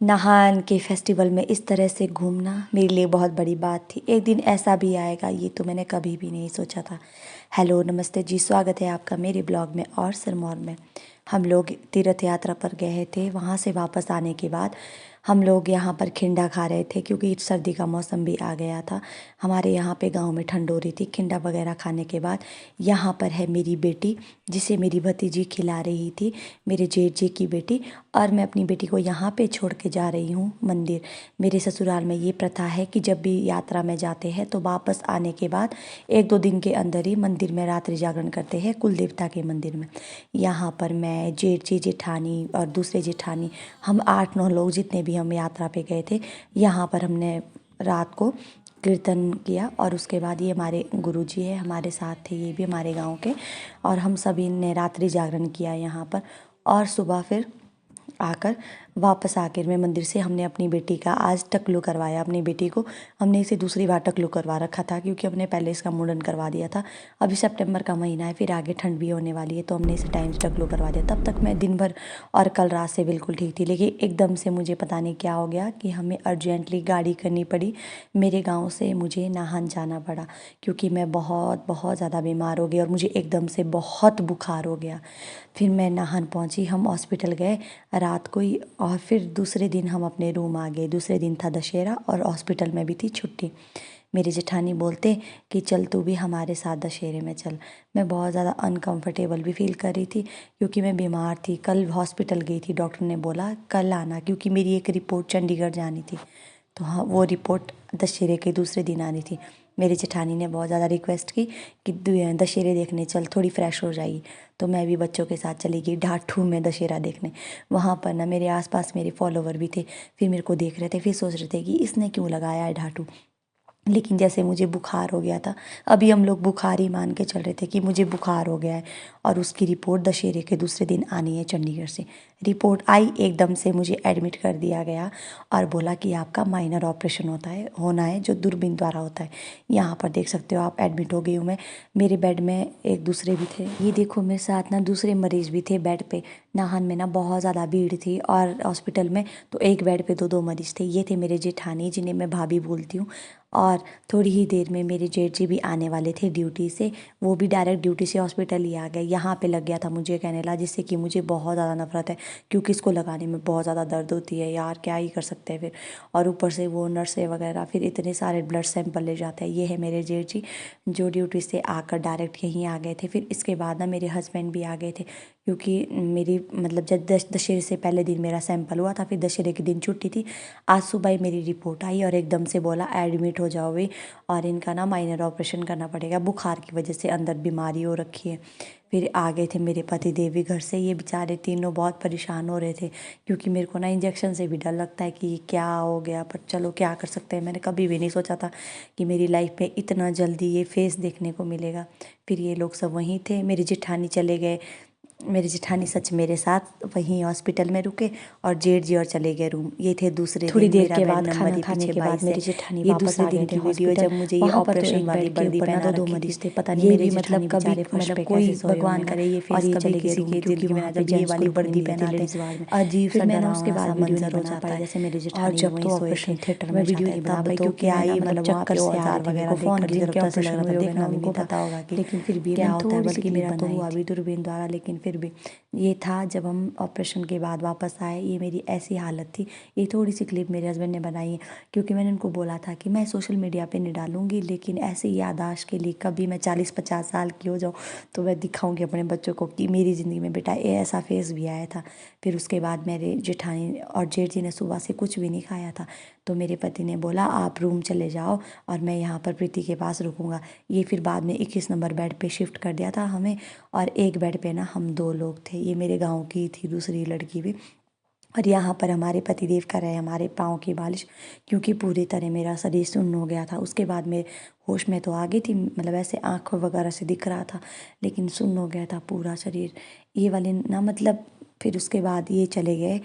नाहान के फेस्टिवल में इस तरह से घूमना मेरे लिए बहुत बड़ी बात थी। एक दिन ऐसा भी आएगा ये तो मैंने कभी भी नहीं सोचा था। हेलो नमस्ते जी, स्वागत है आपका मेरे ब्लॉग में और सिरमौर में। हम लोग तीर्थ यात्रा पर गए थे। वहाँ से वापस आने के बाद हम लोग यहाँ पर खिंडा खा रहे थे क्योंकि सर्दी का मौसम भी आ गया था। हमारे यहाँ पे गांव में ठंड हो रही थी। खिंडा वगैरह खाने के बाद यहाँ पर है मेरी बेटी, जिसे मेरी भतीजी खिला रही थी, मेरे जेठ जी की बेटी। और मैं अपनी बेटी को यहाँ पे छोड़ के जा रही हूँ मंदिर। मेरे ससुराल में ये प्रथा है कि जब भी यात्रा में जाते हैं तो वापस आने के बाद 1-2 दिन के अंदर ही मंदिर में रात्रि जागरण करते हैं, कुल देवता के मंदिर में। यहाँ पर मैं, जेठ जी, जेठानी और दूसरे जेठानी, हम 8-9 लोग जितने भी हम यात्रा पे गए थे, यहाँ पर हमने रात को कीर्तन किया। और उसके बाद ये हमारे गुरुजी है, हमारे साथ थे, ये भी हमारे गांव के। और हम सभी ने रात्रि जागरण किया यहाँ पर। और सुबह फिर आकर वापस आकर मैं मंदिर से हमने अपनी बेटी का आज टकलू करवाया। अपनी बेटी को हमने इसे दूसरी बार टकलू करवा रखा था क्योंकि हमने पहले इसका मुंडन करवा दिया था। अभी सितंबर का महीना है, फिर आगे ठंड भी होने वाली है, तो हमने इसे टाइम से टकलू करवा दिया। तब तक मैं दिन भर और कल रात से बिल्कुल ठीक थी, लेकिन एकदम से मुझे पता नहीं क्या हो गया कि हमें अर्जेंटली गाड़ी करनी पड़ी। मेरे गाँव से मुझे नाहन जाना पड़ा क्योंकि मैं बहुत बहुत ज़्यादा बीमार हो गई और मुझे एकदम से बहुत बुखार हो गया। फिर मैं नाहन पहुंची, हम हॉस्पिटल गए रात को ही, और फिर दूसरे दिन हम अपने रूम आ गए। दूसरे दिन था दशहरा और हॉस्पिटल में भी थी छुट्टी। मेरे जेठानी बोलते कि चल तू भी हमारे साथ दशहरे में चल। मैं बहुत ज़्यादा अनकंफर्टेबल भी फील कर रही थी क्योंकि मैं बीमार थी। कल हॉस्पिटल गई थी, डॉक्टर ने बोला कल आना क्योंकि मेरी एक रिपोर्ट चंडीगढ़ जानी थी। तो हाँ, वो रिपोर्ट दशहरे के दूसरे दिन आनी थी। मेरी जेठानी ने बहुत ज़्यादा रिक्वेस्ट की कि दशहरे देखने चल, थोड़ी फ्रेश हो जाएगी। तो मैं भी बच्चों के साथ चली गई ढाठू में दशहरा देखने। वहाँ पर ना मेरे आसपास मेरे फॉलोवर भी थे, फिर मेरे को देख रहे थे, फिर सोच रहे थे कि इसने क्यों लगाया है ढाठू। लेकिन जैसे मुझे बुखार हो गया था, अभी हम लोग बुखार ही मान के चल रहे थे कि मुझे बुखार हो गया है और उसकी रिपोर्ट दशहरे के दूसरे दिन आनी है चंडीगढ़ से। रिपोर्ट आई, एकदम से मुझे एडमिट कर दिया गया और बोला कि आपका माइनर ऑपरेशन होना है जो दूरबीन द्वारा होता है। यहाँ पर देख सकते हो आप, एडमिट हो गई हूँ मैं। मेरे बेड में एक दूसरे भी थे, ये देखो मेरे साथ ना दूसरे मरीज़ भी थे बेड पे। नाहन में ना बहुत ज़्यादा भीड़ थी और हॉस्पिटल में तो एक बेड पे 2-2 मरीज़ थे। ये थे मेरे जेठानी, जिन्हें मैं भाभी बोलती हूँ। और थोड़ी ही देर में मेरे जेठ जी भी आने वाले थे ड्यूटी से। वो भी डायरेक्ट ड्यूटी से हॉस्पिटल ही आ गए। यहाँ पे लग गया था मुझे कैनेला, जिससे कि मुझे बहुत ज़्यादा नफरत है क्योंकि इसको लगाने में बहुत ज़्यादा दर्द होती है यार, क्या ही कर सकते हैं फिर। और ऊपर से वो नर्सें वगैरह फिर इतने सारे ब्लड सैंपल ले जाते हैं। ये है मेरे जेठ जी जो ड्यूटी से आकर डायरेक्ट यहीं आ गए थे। फिर इसके बाद ना मेरे हस्बैंड भी आ गए थे क्योंकि मेरी मतलब जब दशहरे से पहले दिन मेरा सैंपल हुआ था, फिर दशहरे के दिन छुट्टी थी। आज सुबह ही मेरी रिपोर्ट आई और एकदम से बोला एडमिट हो जाओगे और इनका ना माइनर ऑपरेशन करना पड़ेगा, बुखार की वजह से अंदर बीमारी हो रखी है। फिर आ गए थे मेरे पति देव भी घर से। ये बेचारे तीनों बहुत परेशान हो रहे थे क्योंकि मेरे को ना इंजेक्शन से भी डर लगता है कि क्या हो गया, पर चलो क्या कर सकते हैं। मैंने कभी भी नहीं सोचा था कि मेरी लाइफ में इतना जल्दी ये फेस देखने को मिलेगा। फिर ये लोग सब वहीं थे, मेरी जेठानी चले गए। मेरी जेठानी सच मेरे साथ वहीं हॉस्पिटल में रुके और जेठ जी और चले गए रूम। ये थे दूसरे थोड़ी दिन, देर मेरा के बेड बाद नंबर खाना ही खाने पीछे के बाद 22 है। मेरी जेठानी ये वापस दूसरे आ दिन गए थे की वीडियो है हॉस्पिटल। जब मुझे ये वहाँ पर तो ऑपरेशन एक वाली बेड के वर्दी ऊपर ना पहना 2-2 रखी थी। मरीज थे। पता नहीं ये मेरी भी जेठानी मतलब कभी बेचारे फर्श मतलब पे कोई कैसे सोए भगवान होंगे ना। करे ये और फेस ये कभी चले किसी गए के रूम जिंदगी क्योंकि में ना, वहाँ पे जब ये जेंट्स को वाली रुकने वर्दी नहीं देते पहनाते लेडीज़ वार्ड में। अजीब फिर सा मैंने उसके डरावना सा बाद वीडियो मंजर हो बना जाता पाई है। जैसे मेरे और जेठानी जब वहीं तो सोए थे। ऑपरेशन थिएटर तो में मैं वीडियो जाते नहीं बना तब पाई तो क्योंकि क्या मैं ना ही मतलब मतलब वहाँ पे चक्कर से आ औजार रही थी मेरे वगैरह को देख फ़ोन कर गिन के जरूरत ऐसे लग ऑपरेशन रहा था हुए होगे देखना ना भी उनको नहीं पता होगा कि। लेकिन फिर भी क्या मैंने होता है, थोड़ी सी बल्कि क्लिप मेरा तो बनाई हुआ थी। भी दूरबीन द्वारा। लेकिन फिर भी ये था जब हम ऑपरेशन के बाद वापस आए, ये मेरी ऐसी हालत थी। ये थोड़ी सी क्लिप मेरे हस्बैंड ने बनाई है क्योंकि मैंने उनको बोला था कि मैं सोशल मीडिया पे नहीं डालूंगी, लेकिन ऐसे याददाश्त के लिए कभी मैं 40-50 साल की हो जाऊँ तो मैं दिखाऊंगी अपने बच्चों को कि मेरी ज़िंदगी में बेटा ये ऐसा फेस भी आया था। फिर उसके बाद मेरे जेठानी और जेठ जी ने सुबह से कुछ भी नहीं खाया था, तो मेरे पति ने बोला आप रूम चले जाओ और मैं यहाँ पर प्रीति के पास रुकूंगा। ये फिर बाद में 21 नंबर बेड पे शिफ्ट कर दिया था हमें, और एक बेड पे ना हम 2 लोग थे। ये मेरे गाँव की थी दूसरी लड़की भी। और यहाँ पर हमारे पतिदेव कर रहे हमारे पाँव की मालिश क्योंकि पूरी तरह मेरा शरीर सुन्न हो गया था। उसके बाद मैं होश में तो आ गई थी, मतलब ऐसे आँखों वगैरह से दिख रहा था, लेकिन सुन्न हो गया था पूरा शरीर। ये वाले ना मतलब फिर उसके बाद ये चले गए